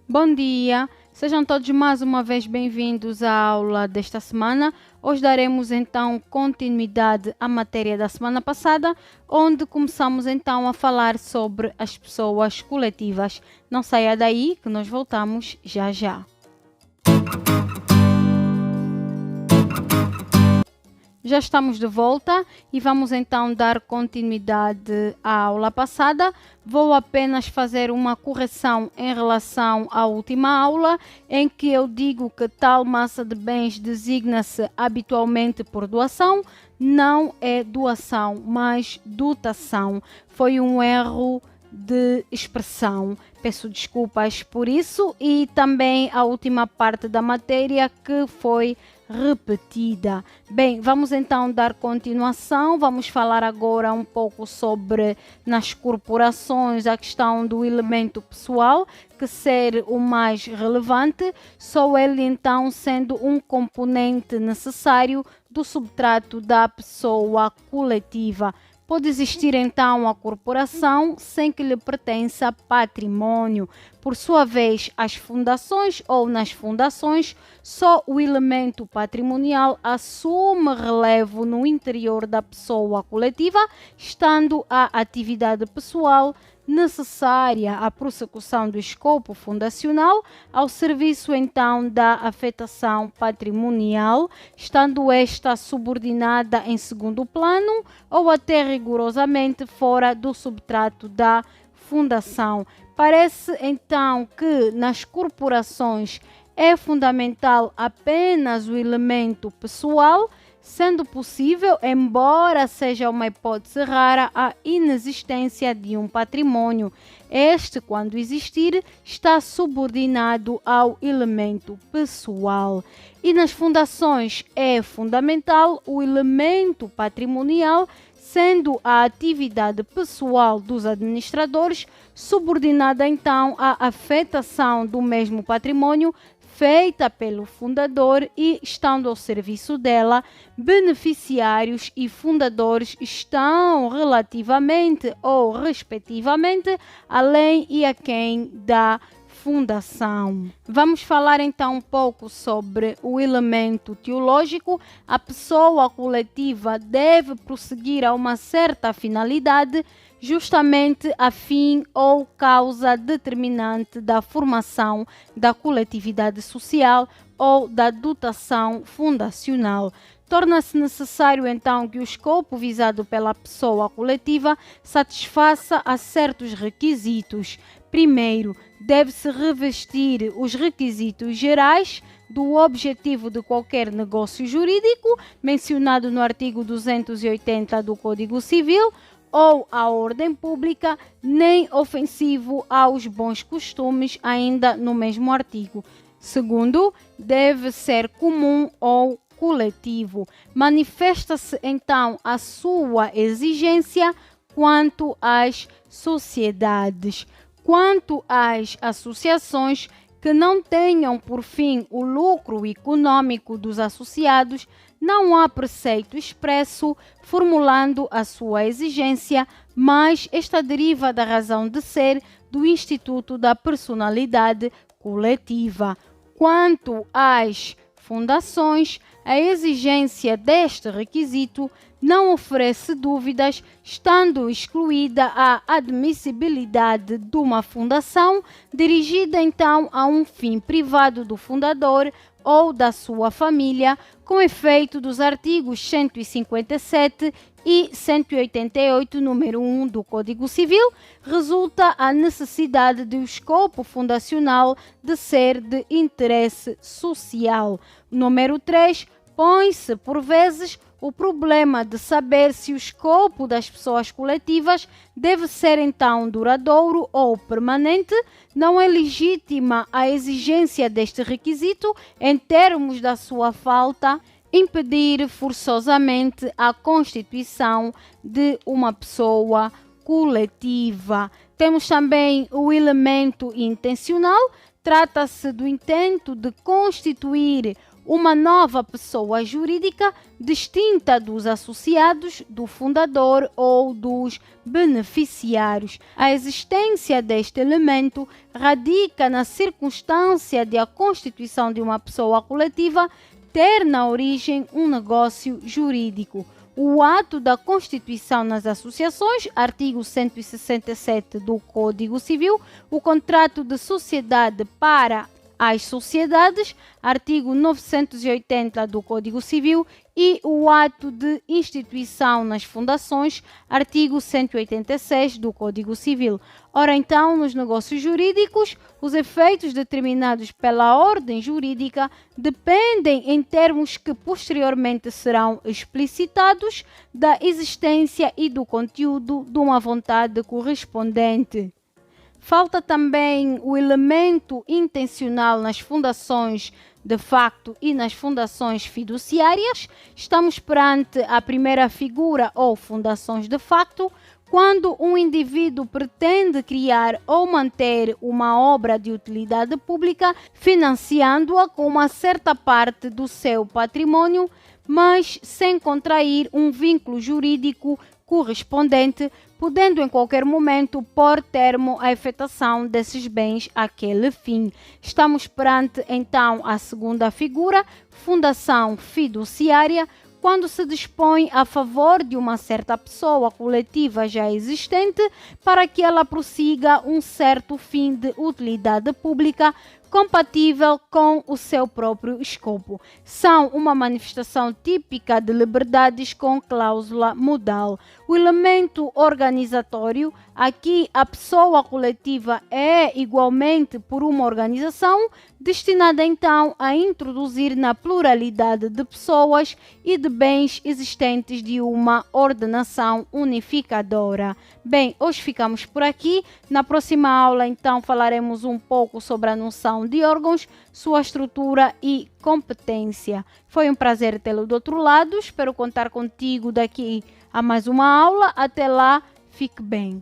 Bom dia, sejam todos mais uma vez bem-vindos à aula desta semana. Hoje daremos então continuidade à matéria da semana passada, onde começamos então a falar sobre as pessoas coletivas. Não saia daí que nós voltamos já já. Já estamos de volta e vamos então dar continuidade à aula passada. Vou apenas fazer uma correção em relação à última aula, em que eu digo que tal massa de bens designa-se habitualmente por doação. Não é doação, mas dotação. Foi um erro de expressão. Peço desculpas por isso e também a última parte da matéria que foi repetida. Bem, vamos então dar continuação. Vamos falar agora um pouco sobre nas corporações a questão do elemento pessoal, que ser o mais relevante, só ele então sendo um componente necessário do substrato da pessoa coletiva. Pode existir então a corporação sem que lhe pertença patrimônio. Por sua vez, as fundações ou nas fundações, só o elemento patrimonial assume relevo no interior da pessoa coletiva, estando a atividade pessoal necessária à prossecução do escopo fundacional ao serviço então da afetação patrimonial, estando esta subordinada em segundo plano ou até rigorosamente fora do substrato da fundação. Parece então que nas corporações é fundamental apenas o elemento pessoal, sendo possível, embora seja uma hipótese rara, a inexistência de um patrimônio. Este, quando existir, está subordinado ao elemento pessoal. E nas fundações é fundamental o elemento patrimonial, sendo a atividade pessoal dos administradores subordinada então à afetação do mesmo patrimônio feita pelo fundador e, estando ao serviço dela, beneficiários e fundadores estão relativamente ou respectivamente além e aquém da fundação. Vamos falar então um pouco sobre o elemento teológico. A pessoa coletiva deve prosseguir a uma certa finalidade, justamente a fim ou causa determinante da formação da coletividade social ou da dotação fundacional. Torna-se necessário então que o escopo visado pela pessoa coletiva satisfaça a certos requisitos. Primeiro, deve-se revestir os requisitos gerais do objetivo de qualquer negócio jurídico, mencionado no artigo 280 do Código Civil, ou à ordem pública, nem ofensivo aos bons costumes, ainda no mesmo artigo. Segundo, deve ser comum ou coletivo. Manifesta-se então a sua exigência quanto às sociedades. Quanto às associações que não tenham por fim o lucro econômico dos associados, não há preceito expresso formulando a sua exigência, mas esta deriva da razão de ser do Instituto da Personalidade Coletiva. Quanto às fundações, a exigência deste requisito não oferece dúvidas, estando excluída a admissibilidade de uma fundação dirigida então a um fim privado do fundador ou da sua família, com efeito dos artigos 157 e 188, número 1 do Código Civil, resulta a necessidade de o escopo fundacional de ser de interesse social. Número 3, põe-se por vezes o problema de saber se o escopo das pessoas coletivas deve ser então duradouro ou permanente. Não é legítima a exigência deste requisito em termos da sua falta impedir forçosamente a constituição de uma pessoa coletiva. Temos também o elemento intencional. Trata-se do intento de constituir uma nova pessoa jurídica distinta dos associados, do fundador ou dos beneficiários. A existência deste elemento radica na circunstância de a constituição de uma pessoa coletiva ter na origem um negócio jurídico. O ato da constituição nas associações, artigo 167 do Código Civil, o contrato de sociedade para as sociedades, artigo 980 do Código Civil, e o ato de instituição nas fundações, artigo 186 do Código Civil. Ora então, nos negócios jurídicos, os efeitos determinados pela ordem jurídica dependem, em termos que posteriormente serão explicitados, da existência e do conteúdo de uma vontade correspondente. Falta também o elemento intencional nas fundações de facto e nas fundações fiduciárias. Estamos perante a primeira figura ou fundações de facto, quando um indivíduo pretende criar ou manter uma obra de utilidade pública, financiando-a com uma certa parte do seu patrimônio, mas sem contrair um vínculo jurídico correspondente, podendo em qualquer momento pôr termo à efetivação desses bens àquele fim. Estamos perante então a segunda figura, fundação fiduciária, quando se dispõe a favor de uma certa pessoa coletiva já existente para que ela prossiga um certo fim de utilidade pública compatível com o seu próprio escopo. São uma manifestação típica de liberdades com cláusula modal. O elemento organizatório, aqui a pessoa coletiva é igualmente por uma organização, destinada então a introduzir na pluralidade de pessoas e de bens existentes de uma ordenação unificadora. Bem, hoje ficamos por aqui. Na próxima aula, então, falaremos um pouco sobre a noção de órgãos, sua estrutura e competência. Foi um prazer tê-lo do outro lado. Espero contar contigo daqui a mais uma aula. Até lá, fique bem.